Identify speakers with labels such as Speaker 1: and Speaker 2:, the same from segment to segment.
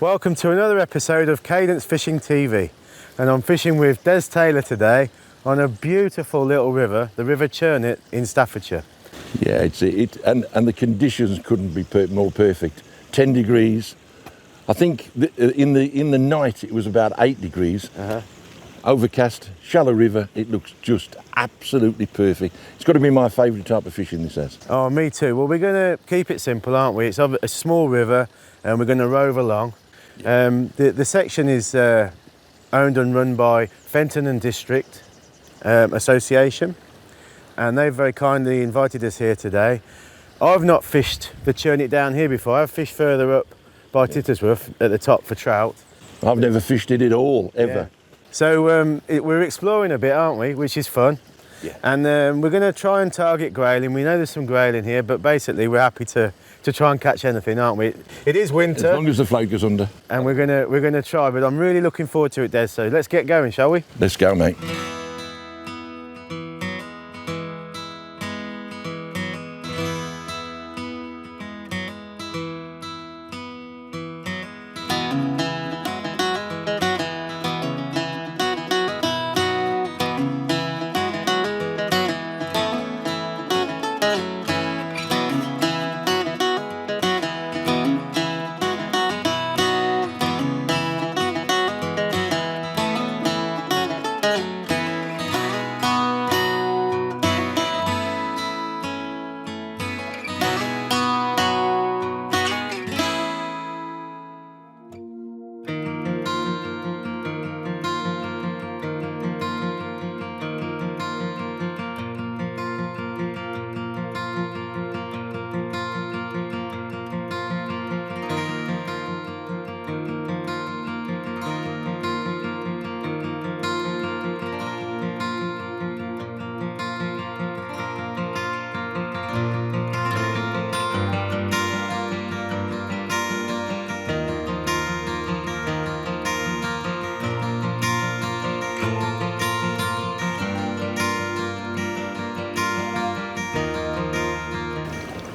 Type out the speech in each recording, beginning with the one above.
Speaker 1: Welcome to another episode of Cadence Fishing TV, and I'm fishing with Des Taylor today on a beautiful little river, the River Churnet in Staffordshire.
Speaker 2: Yeah, and the conditions couldn't be more perfect. 10 degrees. I think in the night it was about 8 degrees. Overcast, shallow river. It looks just absolutely perfect. It's got to be my favourite type of fishing, this has.
Speaker 1: Oh, me too. Well, we're going to keep it simple, aren't we? It's a small river and we're going to rove along. The section is owned and run by Fenton and District Association, and they've very kindly invited us here today. I've not fished the Churnet down here before. I've fished further up by Tittersworth at the top for trout.
Speaker 2: I've never fished it at all, ever.
Speaker 1: Yeah. So we're exploring a bit, aren't we? Which is fun.
Speaker 2: Yeah.
Speaker 1: And we're going to try and target grayling. We know there's some grayling here, but basically we're happy to try and catch anything, aren't we? It is winter.
Speaker 2: As long as the float goes under.
Speaker 1: And we're gonna try, but I'm really looking forward to it, Des. So let's get going, shall we?
Speaker 2: Let's go, mate.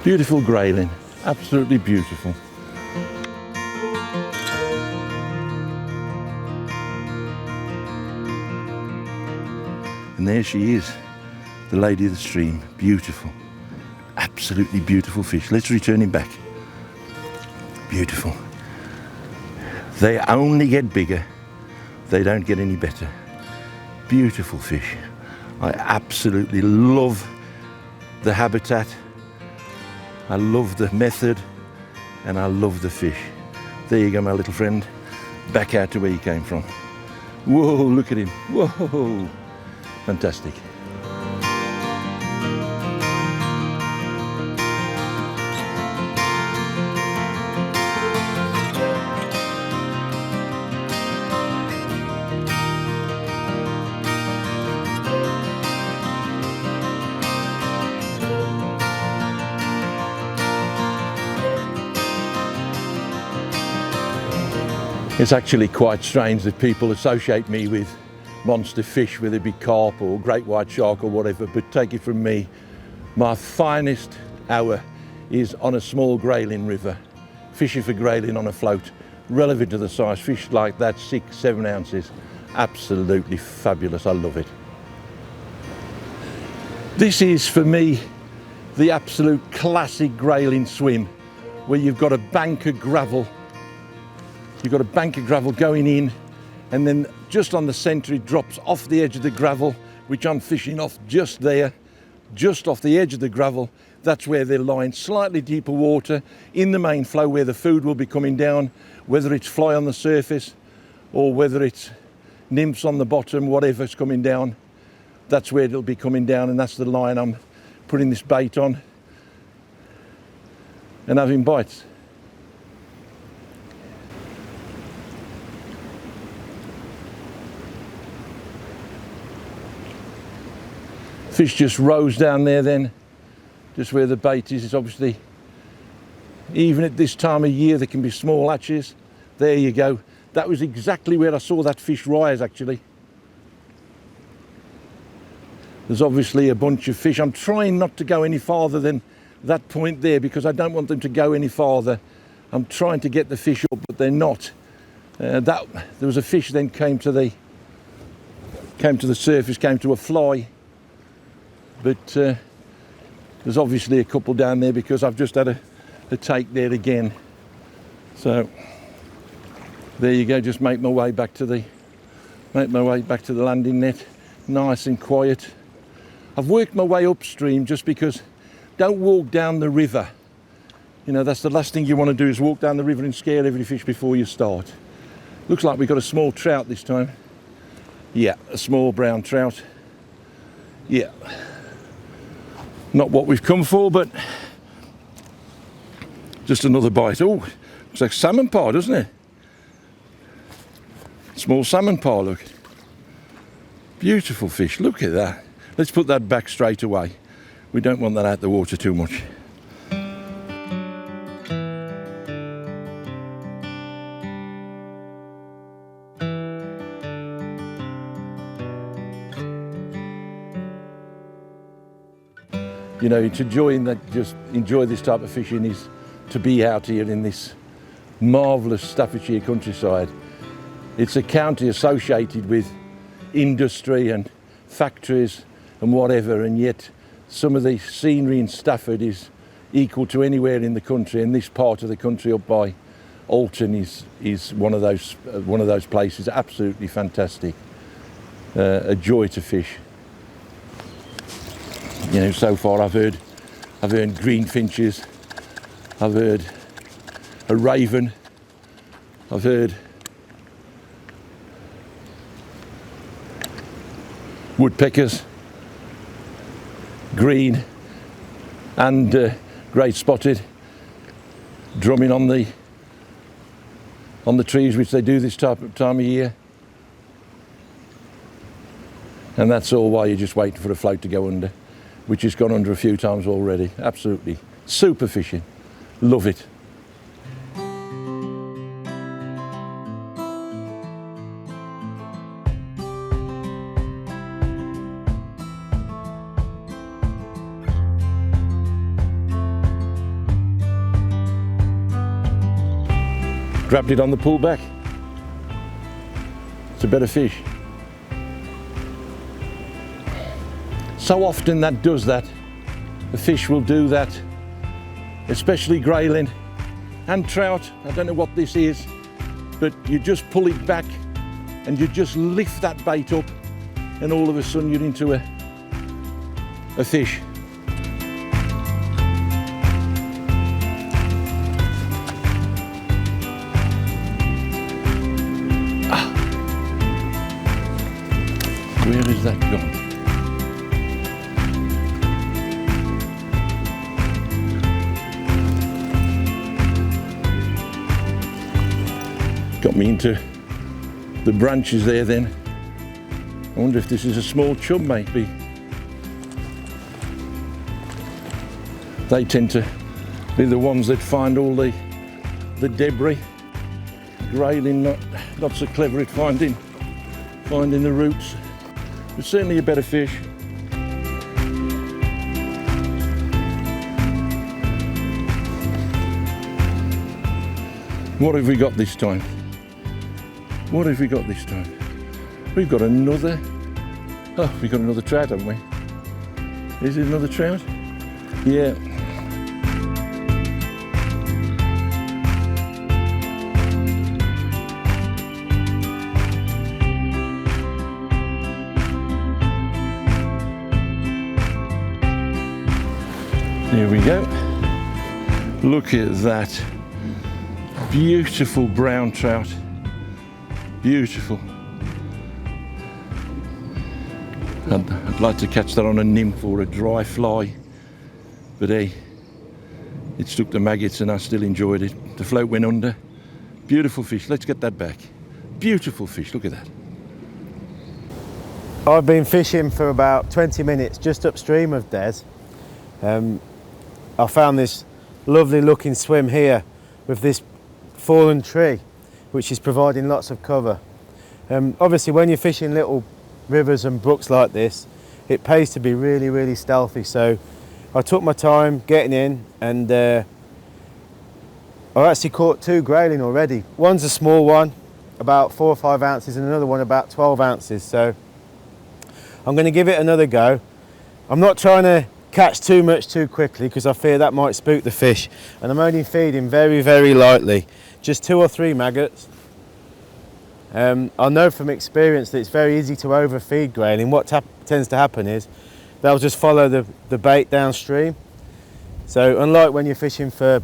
Speaker 2: Beautiful grayling, absolutely beautiful. And there she is, the lady of the stream, beautiful, absolutely beautiful fish. Let's return him back. Beautiful. They only get bigger, they don't get any better. Beautiful fish. I absolutely love the habitat. I love the method and I love the fish. There you go, my little friend, back out to where you came from. Whoa, look at him, whoa, fantastic. It's actually quite strange that people associate me with monster fish, whether it be carp or great white shark or whatever, but take it from me, my finest hour is on a small grayling river, fishing for grayling on a float, relevant to the size, fish like that, 6-7 ounces, absolutely fabulous, I love it. This is for me the absolute classic grayling swim, where you've got a bank of gravel. You've got a bank of gravel going in, and then just on the centre it drops off the edge of the gravel, which I'm fishing off just there, just off the edge of the gravel. That's where they're lying, slightly deeper water in the main flow where the food will be coming down, whether it's fly on the surface or whether it's nymphs on the bottom, whatever's coming down. That's where it'll be coming down, and that's the line I'm putting this bait on and having bites. Fish just rose down there then, just where the bait is. It's obviously, even at this time of year, there can be small hatches. There you go. That was exactly where I saw that fish rise, actually. There's obviously a bunch of fish. I'm trying not to go any farther than that point there because I don't want them to go any farther. I'm trying to get the fish up, but they're not. There was a fish then came to the surface, came to a fly, but there's obviously a couple down there because I've just had a take there again. So there you go. Just make my way back to the landing net, nice and quiet. I've worked my way upstream just because don't walk down the river. You know, that's the last thing you want to do, is walk down the river and scare every fish before you start. Looks like we've got a small trout this time. Yeah, a small brown trout. Yeah. Not what we've come for, but just another bite. Oh, looks like salmon par, doesn't it? Small salmon par, look. Beautiful fish, look at that. Let's put that back straight away. We don't want that out the water too much. You know, to enjoy this type of fishing is to be out here in this marvellous Staffordshire countryside. It's a county associated with industry and factories and whatever, and yet some of the scenery in Stafford is equal to anywhere in the country, and this part of the country up by Alton is one of those places. Absolutely fantastic. A joy to fish. You know, so far I've heard greenfinches, I've heard a raven, I've heard woodpeckers, green and grey spotted, drumming on the trees, which they do this time of year. And that's all while you're just waiting for a float to go under, which has gone under a few times already. Absolutely super fishing. Love it. Grabbed it on the pullback. It's a better fish. So often that does that. The fish will do that, especially grayling and trout. I don't know what this is, but you just pull it back and you just lift that bait up, and all of a sudden you're into a fish. Where is that gone? Got me into the branches there then. I wonder if this is a small chub, maybe. They tend to be the ones that find all the debris. Grayling not so clever at finding the roots. But certainly a better fish. What have we got this time? What have we got this time? We've got another. Oh, we've got another trout, haven't we? Is it another trout? Yeah. Here we go. Look at that. Beautiful brown trout. Beautiful. I'd like to catch that on a nymph or a dry fly, but hey, it stuck to maggots and I still enjoyed it. The float went under. Beautiful fish. Let's get that back. Beautiful fish. Look at that.
Speaker 1: I've been fishing for about 20 minutes just upstream of Des. I found this lovely looking swim here with this fallen tree, which is providing lots of cover. Obviously when you're fishing little rivers and brooks like this, it pays to be really, really stealthy. So I took my time getting in, and I've actually caught 2 grayling already. One's a small one, about 4 or 5 ounces, and another one about 12 ounces. So I'm going to give it another go. I'm not trying to catch too much too quickly because I fear that might spook the fish. And I'm only feeding very, very lightly, just 2 or 3 maggots. I know from experience that it's very easy to overfeed grayling. What tends to happen is they'll just follow the bait downstream. So unlike when you're fishing for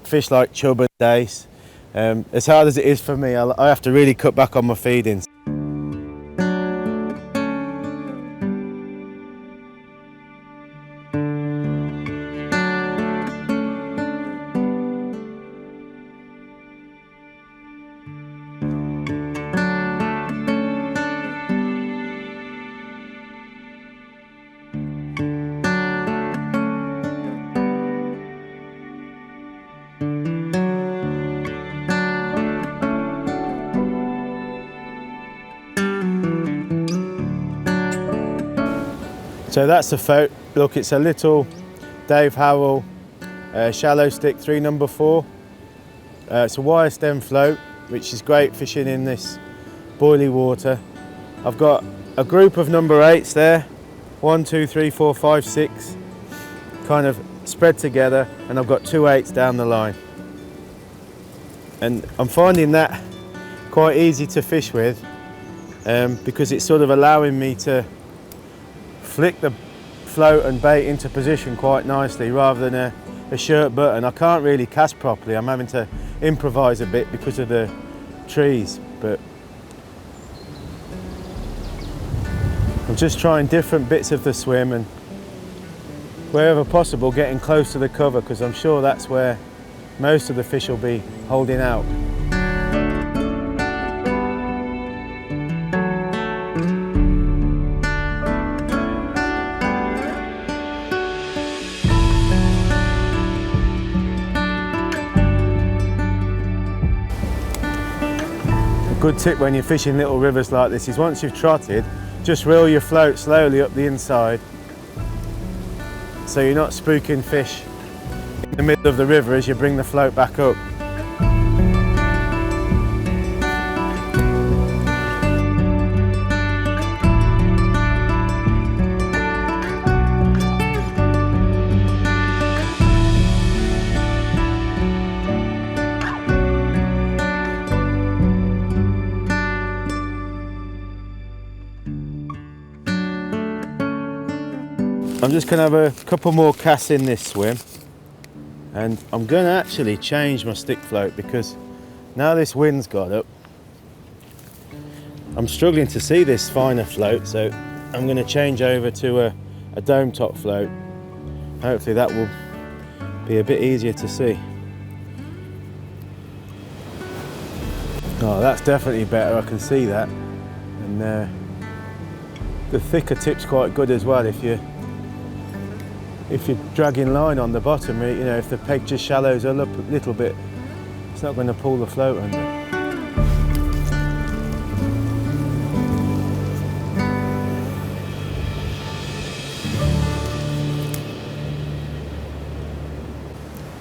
Speaker 1: fish like chub and dace, as hard as it is for me, I have to really cut back on my feedings. So that's the float. Look, it's a little Dave Howell shallow stick 3 number 4. It's a wire stem float, which is great fishing in this boiling water. I've got a group of number 8s there, 1, 2, 3, 4, 5, 6, kind of spread together, and I've got 2 8s down the line. And I'm finding that quite easy to fish with because it's sort of allowing me to flick the float and bait into position quite nicely rather than a shirt button. I can't really cast properly. I'm having to improvise a bit because of the trees, but I'm just trying different bits of the swim and wherever possible getting close to the cover, because I'm sure that's where most of the fish will be holding out. Good tip when you're fishing little rivers like this is once you've trotted, just reel your float slowly up the inside so you're not spooking fish in the middle of the river as you bring the float back up. I'm just going to have a couple more casts in this swim, and I'm going to actually change my stick float because now this wind's got up, I'm struggling to see this finer float, so I'm going to change over to a dome top float. Hopefully that will be a bit easier to see. Oh, that's definitely better, I can see that. And the thicker tip's quite good as well if you're dragging line on the bottom. You know, if the peg just shallows up a little bit, it's not going to pull the float under.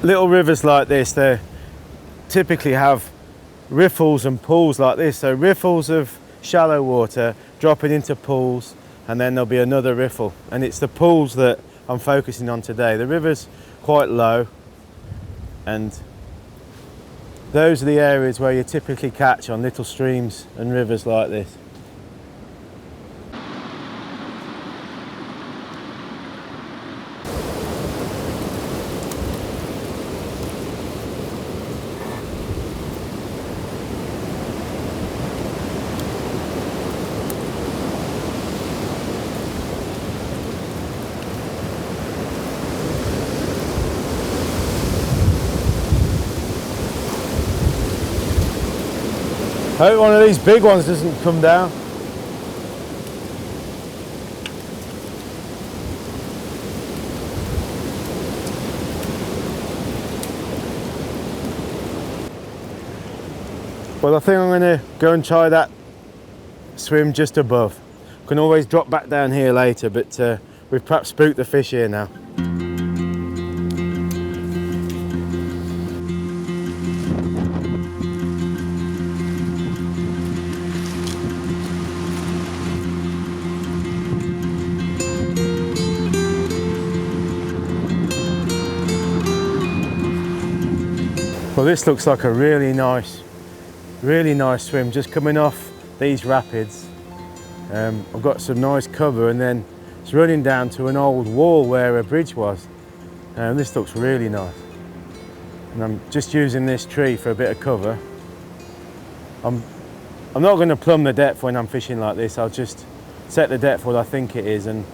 Speaker 1: Little rivers like this, they typically have riffles and pools like this. So riffles of shallow water dropping into pools, and then there'll be another riffle. And it's the pools that I'm focusing on today. The river's quite low, and those are the areas where you typically catch on little streams and rivers like this. Hope one of these big ones doesn't come down. Well, I think I'm going to go and try that swim just above. I can always drop back down here later, but we've perhaps spooked the fish here now. Well, this looks like a really nice swim, just coming off these rapids. I've got some nice cover, and then it's running down to an old wall where a bridge was. This looks really nice. And I'm just using this tree for a bit of cover. I'm not going to plumb the depth when I'm fishing like this. I'll just set the depth what I think it is, and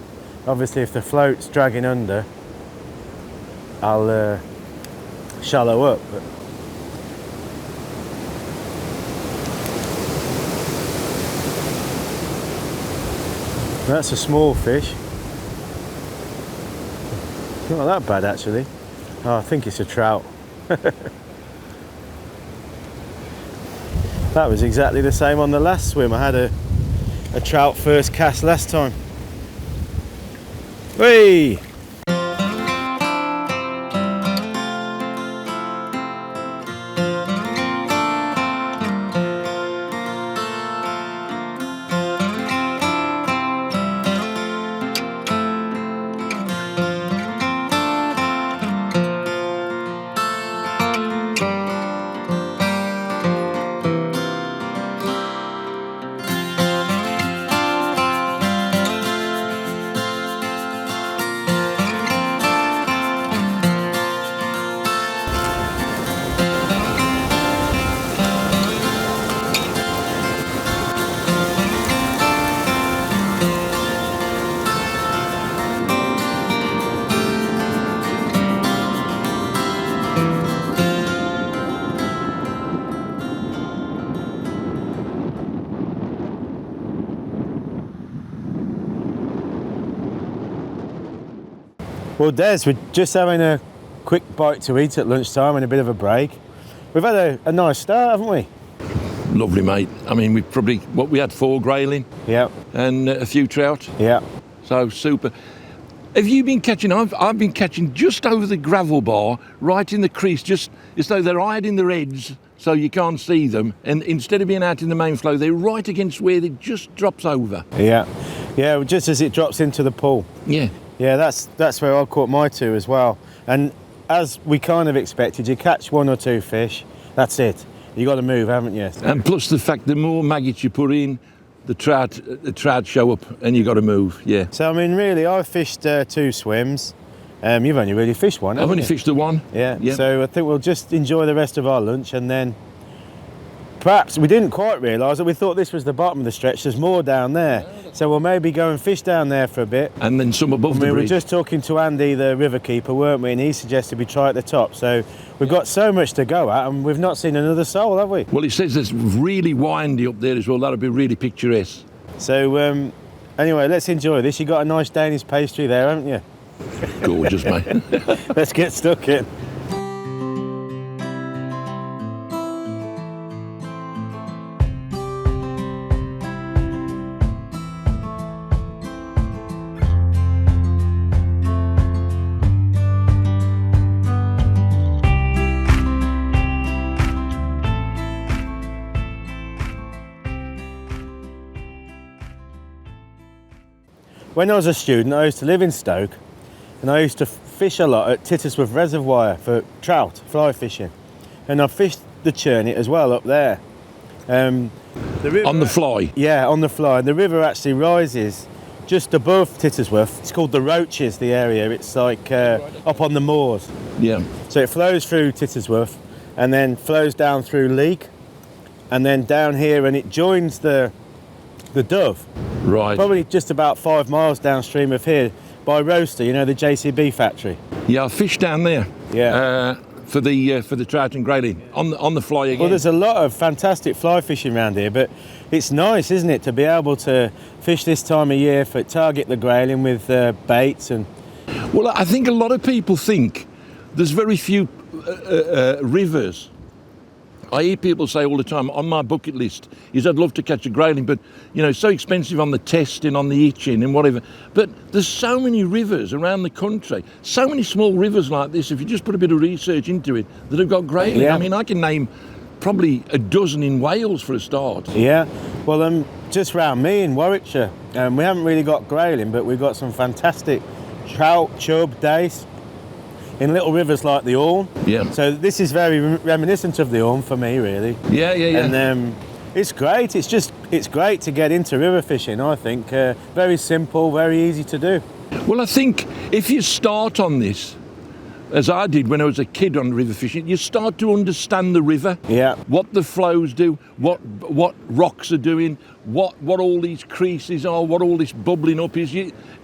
Speaker 1: obviously if the float's dragging under, I'll shallow up. But that's a small fish. Not that bad actually. Oh, I think it's a trout. That was exactly the same on the last swim. I had a trout first cast last time. Whee! Well, Des, we're just having a quick bite to eat at lunchtime and a bit of a break. We've had a nice start, haven't we?
Speaker 2: Lovely, mate. I mean, we had 4 grayling.
Speaker 1: Yeah.
Speaker 2: And a few trout.
Speaker 1: Yeah.
Speaker 2: So super. Have you been catching? I've been catching just over the gravel bar, right in the crease, just as though they're hiding their heads so you can't see them. And instead of being out in the main flow, they're right against where it just drops over.
Speaker 1: Yeah. Yeah, just as it drops into the pool.
Speaker 2: Yeah.
Speaker 1: Yeah, that's where I caught my 2 as well. And as we kind of expected, you catch 1 or 2 fish, that's it. You got to move, haven't you?
Speaker 2: And plus the fact, the more maggots you put in, the trout show up, and you got to move. Yeah.
Speaker 1: So I mean, really, I've fished 2 swims. You've only really fished 1.
Speaker 2: I've only fished the 1.
Speaker 1: Yeah. Yep. So I think we'll just enjoy the rest of our lunch, and then perhaps we didn't quite realise that we thought this was the bottom of the stretch. There's more down there. So we'll maybe go and fish down there for a bit.
Speaker 2: And then some above the bridge.
Speaker 1: We were just talking to Andy, the river keeper, weren't we? And he suggested we try at the top. So we've got so much to go at, and we've not seen another soul, have we?
Speaker 2: Well, it says it's really windy up there as well. That'll be really picturesque.
Speaker 1: So anyway, let's enjoy this. You got a nice Danish pastry there, haven't you?
Speaker 2: Gorgeous, mate.
Speaker 1: Let's get stuck in. When I was a student, I used to live in Stoke, and I used to fish a lot at Tittersworth Reservoir for trout, fly fishing. And I fished the Churnet as well up there. The river,
Speaker 2: on the fly?
Speaker 1: Yeah, on the fly. And the river actually rises just above Tittersworth. It's called the Roaches, the area. It's like up on the moors.
Speaker 2: Yeah.
Speaker 1: So it flows through Tittersworth and then flows down through Leek and then down here, and it joins the Dove.
Speaker 2: Right.
Speaker 1: Probably just about 5 miles downstream of here by Roaster, you know, the JCB factory.
Speaker 2: Yeah, I fished down there.
Speaker 1: Yeah.
Speaker 2: For the trout and grayling on the fly again.
Speaker 1: Well, there's a lot of fantastic fly fishing around here, but it's nice, isn't it, to be able to fish this time of year for target the grayling with baits and.
Speaker 2: Well, I think a lot of people think there's very few rivers. I hear people say all the time, on my bucket list is I'd love to catch a grayling, but you know, it's so expensive on the testing, on the itching and whatever. But there's so many rivers around the country, so many small rivers like this, if you just put a bit of research into it, that have got grayling. Yeah. I mean, I can name probably a dozen in Wales for a start.
Speaker 1: Yeah, well, just round me in Warwickshire, we haven't really got grayling, but we've got some fantastic trout, chub, dace. in little rivers like the Orne.
Speaker 2: Yeah.
Speaker 1: So this is very reminiscent of the Orne for me, really.
Speaker 2: Yeah.
Speaker 1: And it's great. It's great to get into river fishing, I think. Very simple, very easy to do.
Speaker 2: Well, I think if you start on this, as I did when I was a kid on river fishing, you start to understand the river.
Speaker 1: Yeah.
Speaker 2: What the flows do, what rocks are doing, what all these creases are, what all this bubbling up is,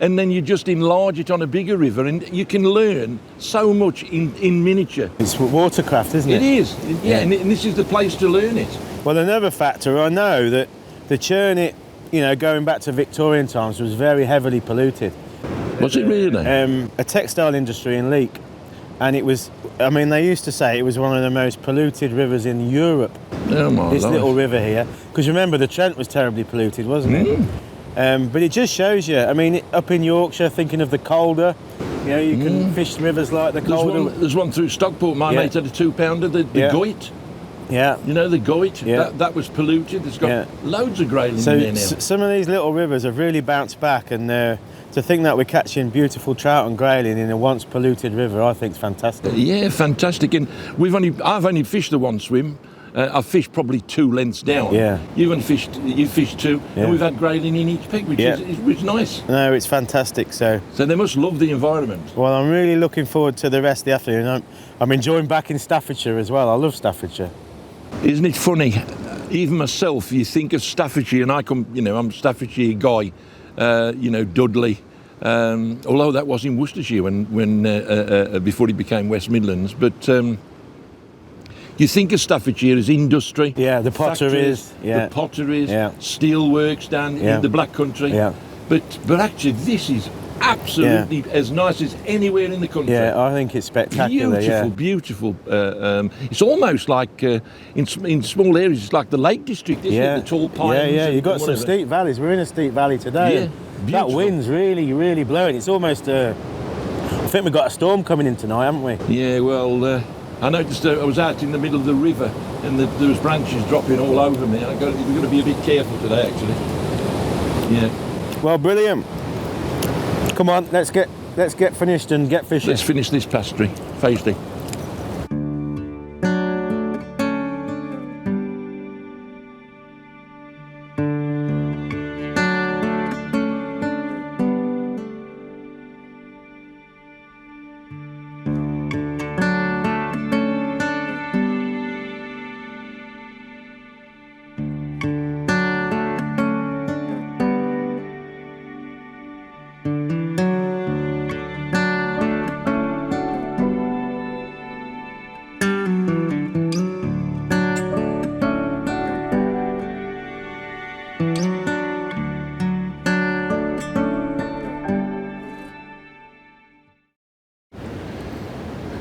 Speaker 2: and then you just enlarge it on a bigger river, and you can learn so much in miniature.
Speaker 1: It's watercraft, isn't it?
Speaker 2: It is, yeah. And this is the place to learn it.
Speaker 1: Well, another factor, I know that the Churnet, going back to Victorian times, was very heavily polluted.
Speaker 2: Was it really?
Speaker 1: A textile industry in Leek. And it was, they used to say it was one of the most polluted rivers in Europe.
Speaker 2: Oh my
Speaker 1: This
Speaker 2: life.
Speaker 1: little river here. Because remember, the Trent was terribly polluted, wasn't it? But it just shows you, up in Yorkshire, thinking of the Calder, you can fish rivers like the Calder.
Speaker 2: There's one through Stockport. My mate had a 2-pounder, the Goit.
Speaker 1: Yeah.
Speaker 2: The Goit,
Speaker 1: Yeah.
Speaker 2: that was polluted. It's got loads of grayling in there now.
Speaker 1: Some of these little rivers have really bounced back, and to think that we're catching beautiful trout and grayling in a once polluted river, I think is fantastic.
Speaker 2: Yeah, fantastic. And I've only fished the one swim. I've fished probably 2 lengths down.
Speaker 1: Yeah.
Speaker 2: You've fished 2, and we've had grayling in each peg, which is nice.
Speaker 1: No, it's fantastic. So
Speaker 2: they must love the environment.
Speaker 1: Well, I'm really looking forward to the rest of the afternoon. I'm enjoying back in Staffordshire as well. I love Staffordshire.
Speaker 2: Isn't it funny? Even myself, you think of Staffordshire, and I'm a Staffordshire guy. Dudley. Although that was in Worcestershire when before it became West Midlands, but you think of Staffordshire as industry.
Speaker 1: Yeah, the potteries.
Speaker 2: The potteries, steelworks down in the Black Country.
Speaker 1: Yeah.
Speaker 2: But actually, this is absolutely as nice as anywhere in the country.
Speaker 1: Yeah, I think it's spectacular.
Speaker 2: Beautiful. It's almost like in small areas, it's like the Lake District, isn't it? The tall pines.
Speaker 1: Yeah. You've got some steep valleys. We're in a steep valley today.
Speaker 2: Yeah,
Speaker 1: and
Speaker 2: beautiful.
Speaker 1: that wind's really, really blowing. It's almost. I think we've got a storm coming in tonight, haven't we?
Speaker 2: Yeah. Well, I noticed I was out in the middle of the river, and there was branches dropping all over me. We've got to be a bit careful today, actually. Yeah.
Speaker 1: Well, brilliant. Come on, let's get finished and get fishing.
Speaker 2: Let's finish this pastry, pasty.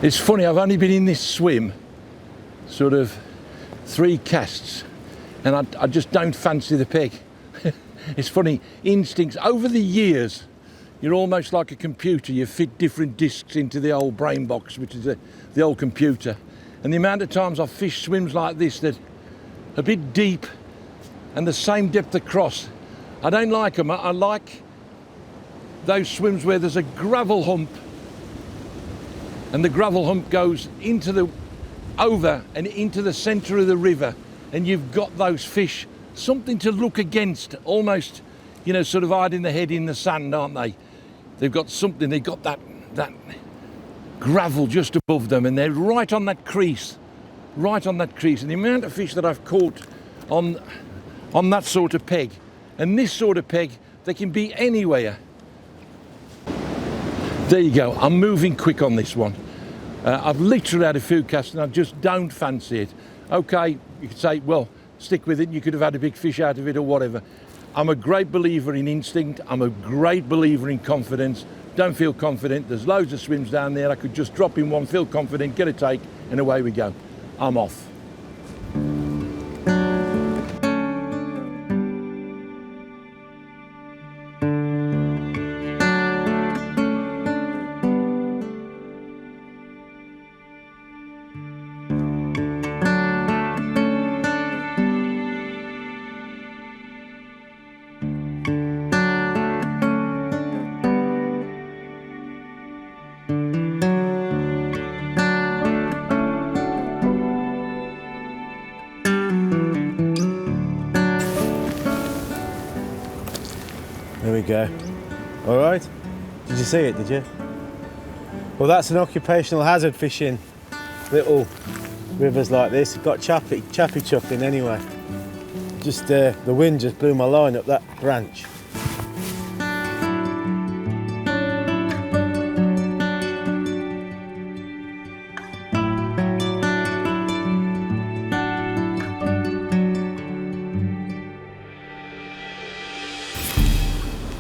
Speaker 2: It's funny, I've only been in this swim sort of 3 casts, and I just don't fancy the peg. It's funny, instincts over the years, you're almost like a computer. You fit different discs into the old brain box, which is the old computer. And the amount of times I've fished swims like this that are a bit deep and the same depth across, I don't like them. I like those swims where there's a gravel hump, and the gravel hump goes over and into the centre of the river, and you've got those fish, something to look against, almost, sort of hiding their head in the sand, aren't they? They've got something, they've got that gravel just above them, and they're right on that crease. And the amount of fish that I've caught on that sort of peg, and this sort of peg, they can be anywhere. There you go, I'm moving quick on this one. I've literally had a few casts and I just don't fancy it. Okay, you could say, well, stick with it, you could have had a big fish out of it or whatever. I'm a great believer in instinct, I'm a great believer in confidence. Don't feel confident, there's loads of swims down there, I could just drop in one, feel confident, get a take, and away we go. I'm off.
Speaker 1: we go. All right. Did you see it, did you? Well, that's an occupational hazard fishing little rivers like this. Got chappy chucked in anyway. Just the wind just blew my line up that branch.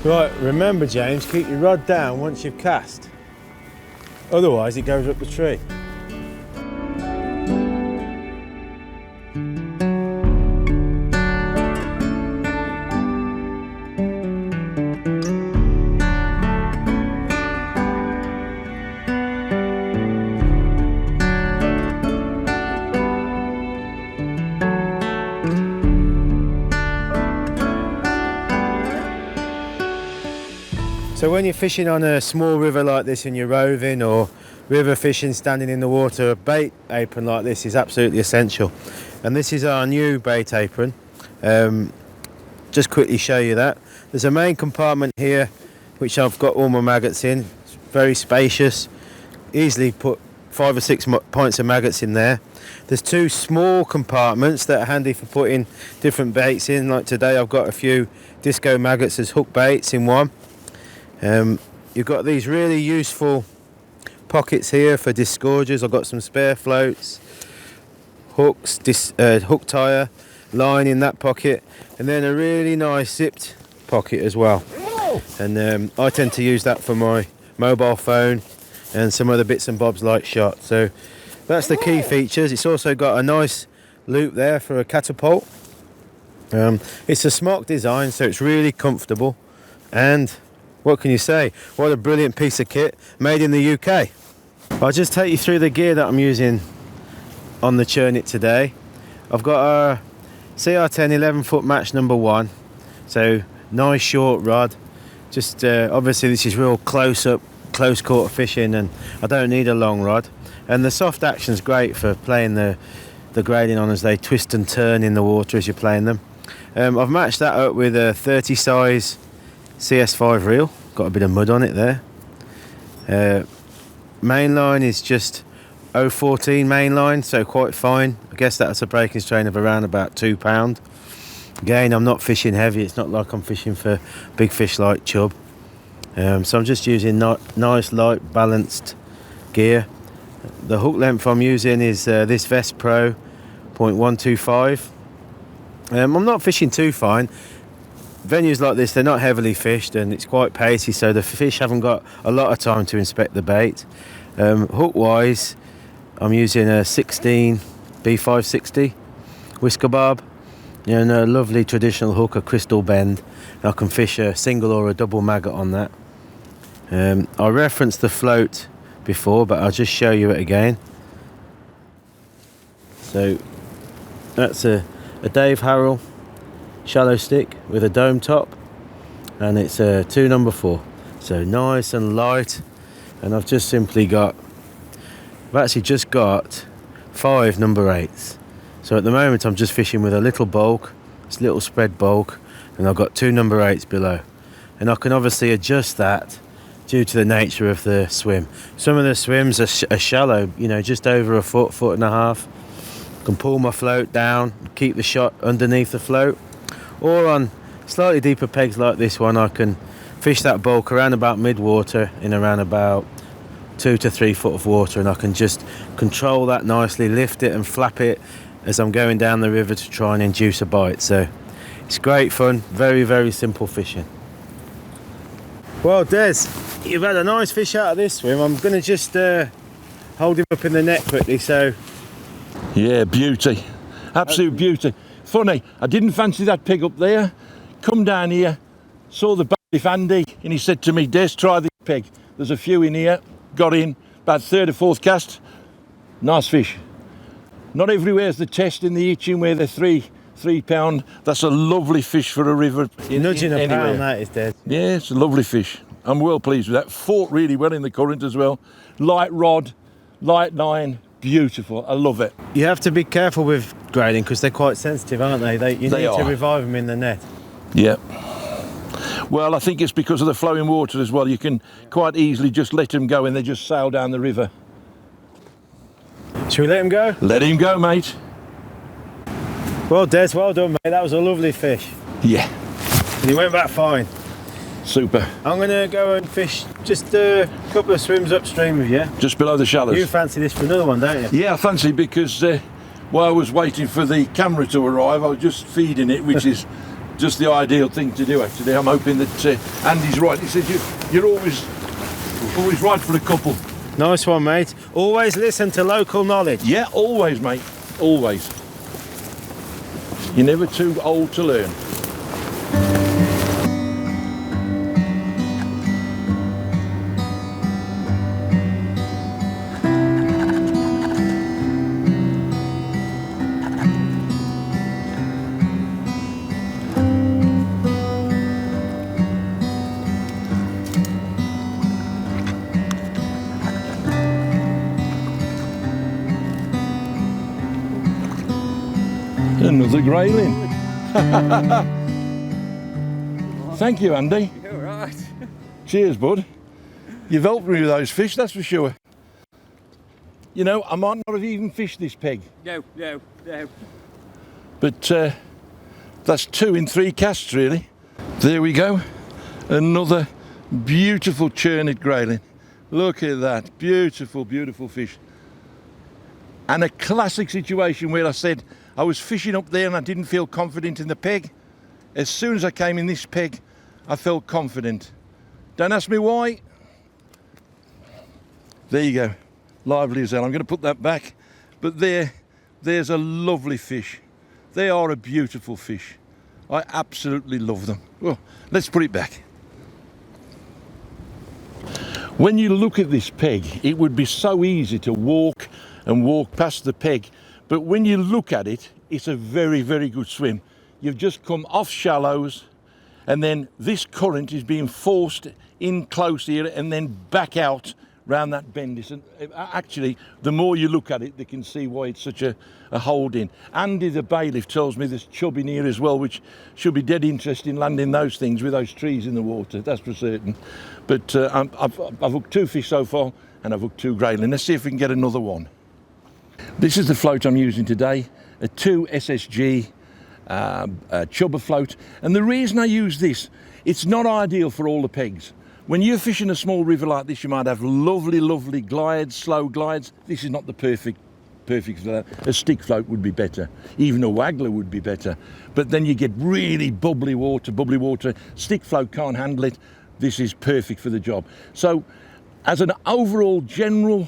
Speaker 1: Right, remember James, keep your rod down once you've cast. Otherwise it goes up the tree. So when you're fishing on a small river like this and you're roving or river fishing standing in the water, a bait apron like this is absolutely essential. And this is our new bait apron. Just quickly show you that. There's a main compartment here which I've got all my maggots in. It's very spacious. Easily put 5 or 6 pints of maggots in there. There's 2 small compartments that are handy for putting different baits in. Like today I've got a few disco maggots as hook baits in one. You've got these really useful pockets here for disgorgers. I've got some spare floats, hooks, hook tire, line in that pocket, and then a really nice zipped pocket as well. And I tend to use that for my mobile phone and some other bits and bobs like shot. So that's the key features. It's also got a nice loop there for a catapult. It's a smock design, so it's really comfortable. And what can you say? What a brilliant piece of kit, made in the UK. I'll just take you through the gear that I'm using on the Churnet today. I've got a CR10 11-foot match number 1. So nice short rod. Just obviously this is real close up, close quarter fishing, and I don't need a long rod. And the soft action's great for playing the Grayling on as they twist and turn in the water as you're playing them. I've matched that up with a 30 size CS5 reel. Got a bit of mud on it there. Main line is just 014 main line, so quite fine. I guess that's a breaking strain of around about £2. Again, I'm not fishing heavy. It's not like I'm fishing for big fish like chub. So I'm just using nice light balanced gear. The hook length I'm using is this Vest Pro 0.125. I'm not fishing too fine. Venues like this, they're not heavily fished and it's quite pacey, so the fish haven't got a lot of time to inspect the bait. Hook wise, I'm using a 16 B560 whisker barb, and a lovely traditional hook, a crystal bend. I can fish a single or a double maggot on that. I referenced the float before, but I'll just show you it again. So that's a Dave Harrell shallow stick with a dome top, and it's a 2 number 4, so nice and light. And I've actually just got 5 number 8s. So at the moment I'm just fishing with a little bulk, this little spread bulk, and I've got 2 number 8s below. And I can obviously adjust that due to the nature of the swim. Some of the swims are shallow, you know, just over a foot, 1.5 foot. I can pull my float down, keep the shot underneath the float. Or on slightly deeper pegs like this one, I can fish that bulk around about mid-water in around about 2 to 3 foot of water, and I can just control that nicely, lift it and flap it as I'm going down the river to try and induce a bite. So it's great fun, very, very simple fishing. Well, Des, you've had a nice fish out of this swim. I'm going to just hold him up in the net quickly. So
Speaker 2: Yeah, beauty. Absolute beauty. Funny, I didn't fancy that pig up there. Come down here, saw the bailiff Andy, and he said to me, Des, try this pig. There's a few in here. Got in, about 3rd or 4th cast. Nice fish. Not everywhere's the test in the itching where they're three pound. That's a lovely fish for a river.
Speaker 1: You're nudging a pound, that is, Des.
Speaker 2: Yeah, it's a lovely fish. I'm well pleased with that. Fought really well in the current as well. Light rod, light line. Beautiful, I love it.
Speaker 1: You have to be careful with Grayling because they're quite sensitive, aren't they? You need to revive them in the net.
Speaker 2: Yeah. Well, I think it's because of the flowing water as well. You can quite easily just let them go and they just sail down the river.
Speaker 1: Should we let him go?
Speaker 2: Let him go, mate.
Speaker 1: Well, Des, well done, mate. That was a lovely fish.
Speaker 2: Yeah.
Speaker 1: And he went back fine.
Speaker 2: Super.
Speaker 1: I'm going to go and fish just a couple of swims upstream with you.
Speaker 2: Just below the shallows.
Speaker 1: You fancy this for another one, don't you?
Speaker 2: Yeah, I fancy, because while I was waiting for the camera to arrive, I was just feeding it, which is just the ideal thing to do, actually. I'm hoping that Andy's right. He said you're always right for a couple.
Speaker 1: Nice one, mate. Always listen to local knowledge.
Speaker 2: Yeah, always, mate. Always. You're never too old to learn. Another grayling. Thank you, Andy.
Speaker 3: You're right.
Speaker 2: Cheers, bud. You've helped me with those fish, that's for sure. You know, I might not have even fished this peg.
Speaker 3: No.
Speaker 2: But that's 2 in 3 casts, really. There we go. Another beautiful Churnet grayling. Look at that. Beautiful, beautiful fish. And a classic situation where I said I was fishing up there and I didn't feel confident in the peg. As soon as I came in this peg, I felt confident. Don't ask me why. There you go. Lively as hell. I'm going to put that back. But there's a lovely fish. They are a beautiful fish. I absolutely love them. Well, let's put it back. When you look at this peg, it would be so easy to walk past the peg. But when you look at it, it's a very, very good swim. You've just come off shallows, and then this current is being forced in close here and then back out round that bend. Actually, the more you look at it, you can see why it's such a hold-in. Andy, the bailiff, tells me there's chub in here as well, which should be dead interesting landing those things with those trees in the water, that's for certain. But I've hooked 2 fish so far, and I've hooked 2 grayling. Let's see if we can get another one. This is the float I'm using today, a 2 SSG chubber float. And the reason I use this, it's not ideal for all the pegs. When you're fishing a small river like this, you might have lovely, lovely glides, slow glides. This is not the perfect for that. A stick float would be better. Even a waggler would be better. But then you get really bubbly water. Stick float can't handle it. This is perfect for the job. So as an overall general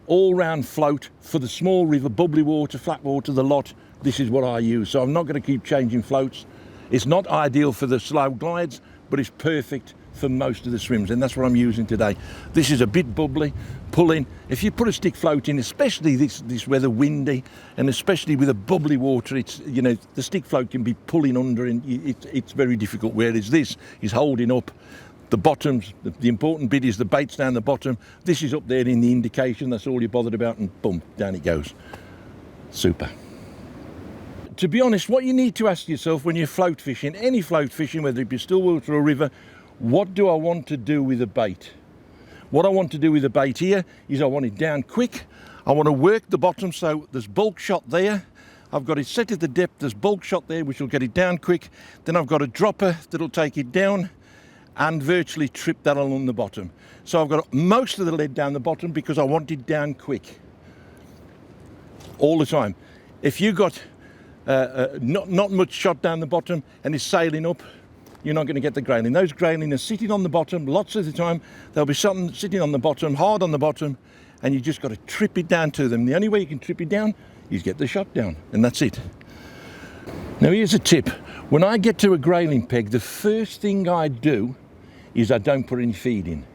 Speaker 2: all-round float for the small river, bubbly water, flat water, the lot, this is what I use. So I'm not going to keep changing floats. It's not ideal for the slow glides, but it's perfect for most of the swims, and that's what I'm using today. This is a bit bubbly, pulling. If you put a stick float in, especially this weather, windy, and especially with a bubbly water, it's, you know, the stick float can be pulling under, and it's very difficult, whereas this is holding up. The bottoms, the important bit is the bait's down the bottom. This is up there in the indication, that's all you're bothered about, and boom, down it goes. Super. To be honest, what you need to ask yourself when you're float fishing, any float fishing, whether it be still water or river, what do I want to do with the bait? What I want to do with the bait here is I want it down quick. I want to work the bottom so there's bulk shot there. I've got it set at the depth, there's bulk shot there, which will get it down quick. Then I've got a dropper that'll take it down and virtually trip that along the bottom. So I've got most of the lead down the bottom because I want it down quick. All the time. If you've got not much shot down the bottom and it's sailing up, you're not going to get the grayling. Those grayling are sitting on the bottom lots of the time. There'll be something sitting on the bottom, hard on the bottom, and you just got to trip it down to them. The only way you can trip it down is get the shot down, and that's it. Now here's a tip. When I get to a grayling peg, the first thing I do is I don't put any feed in.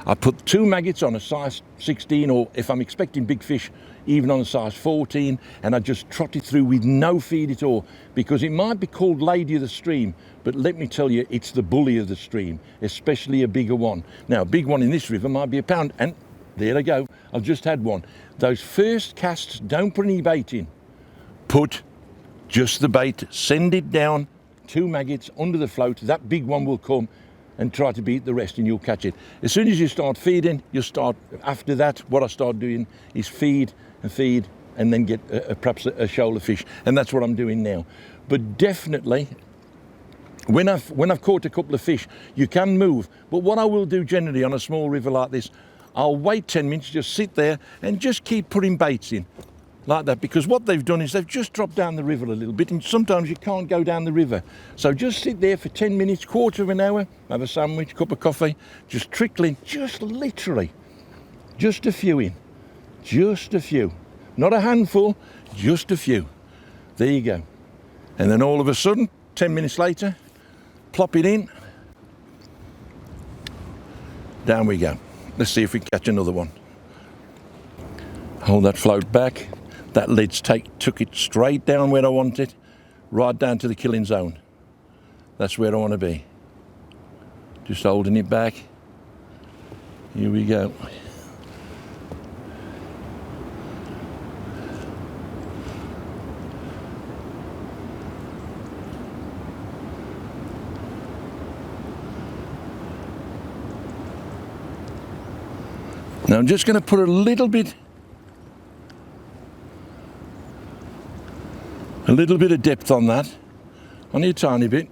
Speaker 2: I put 2 maggots on a size 16, or if I'm expecting big fish, even on a size 14, and I just trot it through with no feed at all, because it might be called lady of the stream, but let me tell you, it's the bully of the stream, especially a bigger one. Now, a big one in this river might be a pound, and there I go, I've just had one. Those first casts, don't put any bait in. Put just the bait, send it down 2 maggots under the float. That big one will come and try to beat the rest, and you'll catch it. As soon as you start feeding, after that, what I start doing is feed, and then get perhaps a shoal of fish. And that's what I'm doing now. But definitely, when I've caught a couple of fish, you can move. But what I will do generally on a small river like this, I'll wait 10 minutes, just sit there and just keep putting baits in like that, because what they've done is they've just dropped down the river a little bit, and sometimes you can't go down the river. So just sit there for 10 minutes, quarter of an hour, have a sandwich, cup of coffee, just trickling, just literally, just a few in, just a few. Not a handful, just a few. There you go. And then all of a sudden, 10 minutes later, plop it in. Down we go. Let's see if we catch another one. Hold that float back. That lead's took it straight down where I want it, right down to the killing zone. That's where I want to be. Just holding it back. Here we go. Now I'm just going to put a little bit of depth on that, only a tiny bit,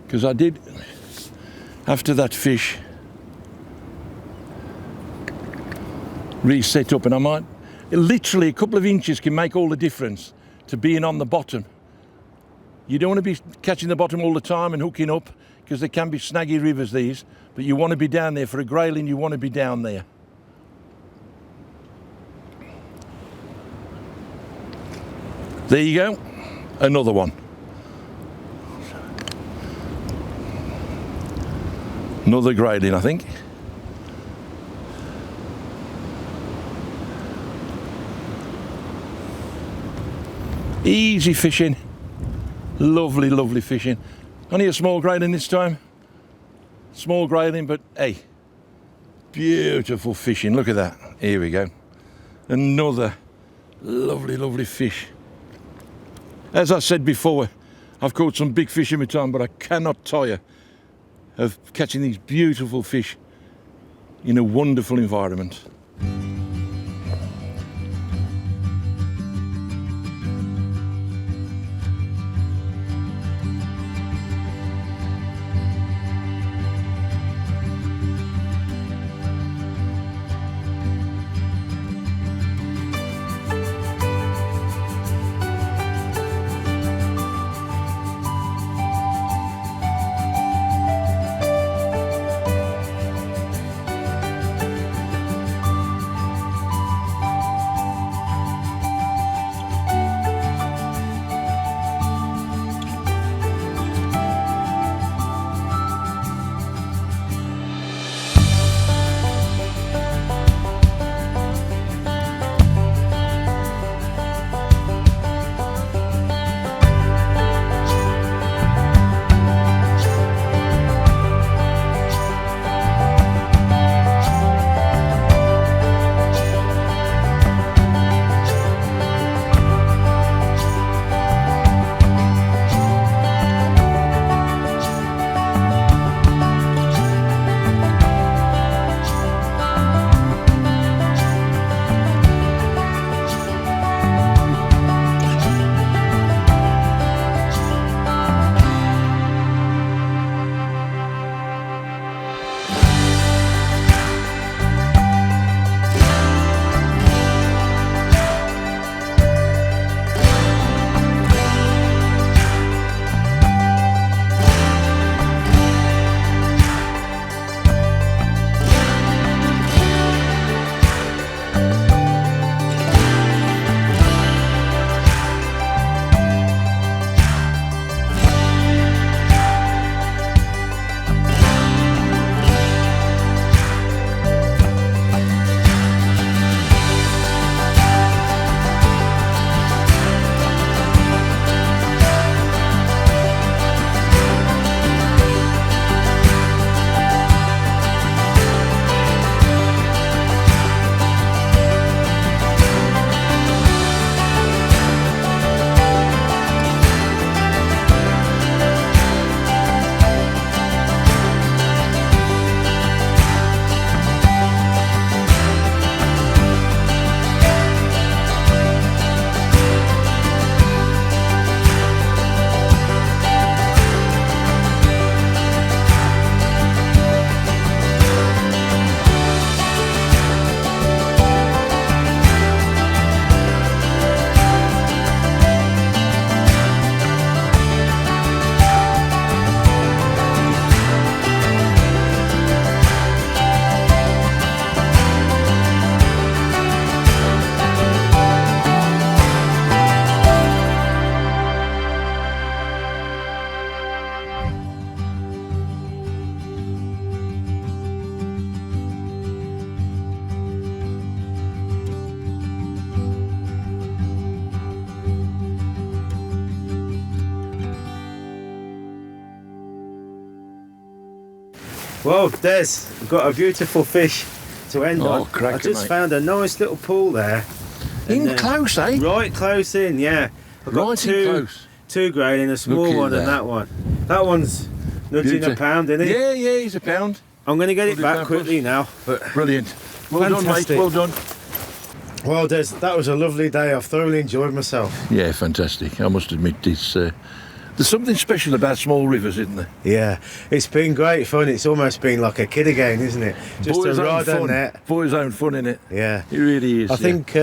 Speaker 2: because I did, after that fish reset up, and I might, literally a couple of inches can make all the difference to being on the bottom. You don't want to be catching the bottom all the time and hooking up, because there can be snaggy rivers, these, but you want to be down there. For a grayling, you want to be down there. There you go, another one. Another grayling, I think. Easy fishing, lovely, lovely fishing. Only a small grayling this time. Small grayling, but hey, beautiful fishing. Look at that. Here we go. Another lovely, lovely fish. As I said before, I've caught some big fish in my time, but I cannot tire of catching these beautiful fish in a wonderful environment.
Speaker 1: Well, Des, we've got a beautiful fish to end on.
Speaker 2: cracker,
Speaker 1: I just
Speaker 2: mate.
Speaker 1: found a nice little pool there.
Speaker 2: In
Speaker 1: And,
Speaker 2: close, eh?
Speaker 1: Right close in, yeah. I've got
Speaker 2: Right in close.
Speaker 1: two grayling, a small
Speaker 2: Look at
Speaker 1: one and
Speaker 2: that.
Speaker 1: that one. That one's nudging a pound, isn't it?
Speaker 2: Yeah, yeah, he's a pound.
Speaker 1: I'm going to get it
Speaker 2: Probably
Speaker 1: back
Speaker 2: pound
Speaker 1: quickly
Speaker 2: plus.
Speaker 1: now. But
Speaker 2: Brilliant. Well
Speaker 1: Fantastic.
Speaker 2: done, mate. Well done.
Speaker 1: well, Des, that was a lovely day. I've thoroughly enjoyed myself.
Speaker 2: Yeah, fantastic. I must admit, there's something special about small rivers, isn't there?
Speaker 1: Yeah, it's been great fun. It's almost been like a kid again, isn't it? Just
Speaker 2: Boy's
Speaker 1: a
Speaker 2: own
Speaker 1: rod and
Speaker 2: fun.
Speaker 1: net.
Speaker 2: Boy's own fun, innit?
Speaker 1: Yeah.
Speaker 2: It really is.
Speaker 1: I think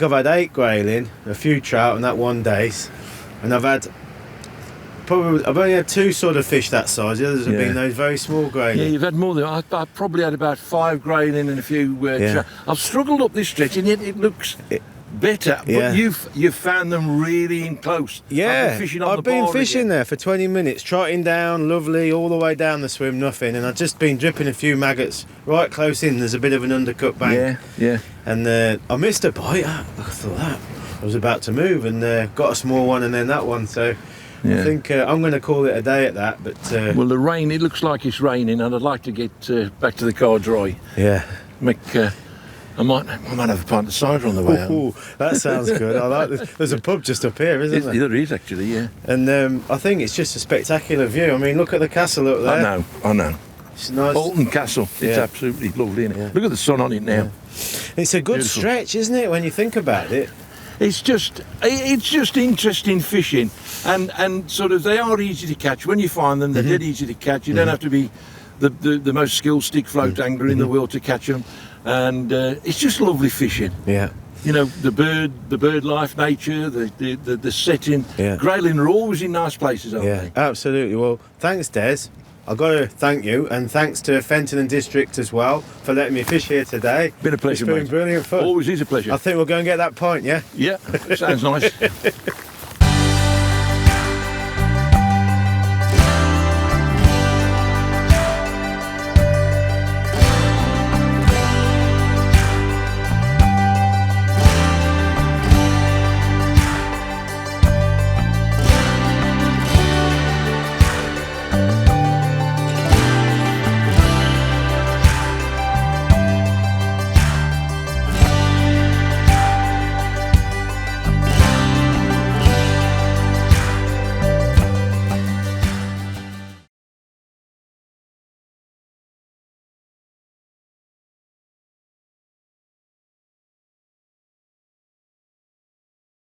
Speaker 1: I've had 8 grayling, a few trout, and that one days, and I've only had 2 sort of fish that size. The others have been those very small
Speaker 2: Yeah,
Speaker 1: grayling.
Speaker 2: you've had more than I probably had about 5 grayling and a few. I've struggled up this stretch, and yet it looks better.
Speaker 1: Yeah.
Speaker 2: But you've found them really in close.
Speaker 1: Yeah,
Speaker 2: I've been
Speaker 1: fishing there for 20 minutes, trotting down, lovely, all the way down the swim, nothing, and I've just been dripping a few maggots right close in. There's a bit of an undercut bank.
Speaker 2: Yeah, yeah.
Speaker 1: And I missed a bite. I thought that I was about to move and got a small one and then that one. So
Speaker 2: Yeah.
Speaker 1: I think I'm going to call it a day at that. But
Speaker 2: Well, the rain, it looks like it's raining, and I'd like to get back to the car dry.
Speaker 1: yeah.
Speaker 2: I might have a pint of cider on the way home.
Speaker 1: Ooh, that sounds good. I like this. There's a pub just up here, isn't there?
Speaker 2: There is, actually, yeah.
Speaker 1: And I think it's just a spectacular view. I mean, look at the castle up there.
Speaker 2: I know.
Speaker 1: It's nice.
Speaker 2: Alton Castle, it's
Speaker 1: Yeah.
Speaker 2: absolutely lovely, isn't it?
Speaker 1: Yeah.
Speaker 2: Look at the sun on it now.
Speaker 1: It's a good
Speaker 2: Beautiful.
Speaker 1: stretch, isn't it, when you think about it?
Speaker 2: It's just interesting fishing, and sort of they are easy to catch. When you find them, they're dead easy to catch. You don't have to be the most skilled stick float angler in the world to catch them, and it's just lovely fishing.
Speaker 1: Yeah.
Speaker 2: You know, the bird life, nature, the setting.
Speaker 1: Yeah.
Speaker 2: Grayling are always in nice places, aren't
Speaker 1: Yeah,
Speaker 2: they?
Speaker 1: absolutely. Well, thanks, Des. I've got to thank you, and thanks to Fenton and District as well for letting me fish here today.
Speaker 2: Been a pleasure,
Speaker 1: It's been
Speaker 2: mate.
Speaker 1: brilliant fun.
Speaker 2: Always is a pleasure.
Speaker 1: I think we'll go and get that pint, yeah?
Speaker 2: Yeah, sounds nice.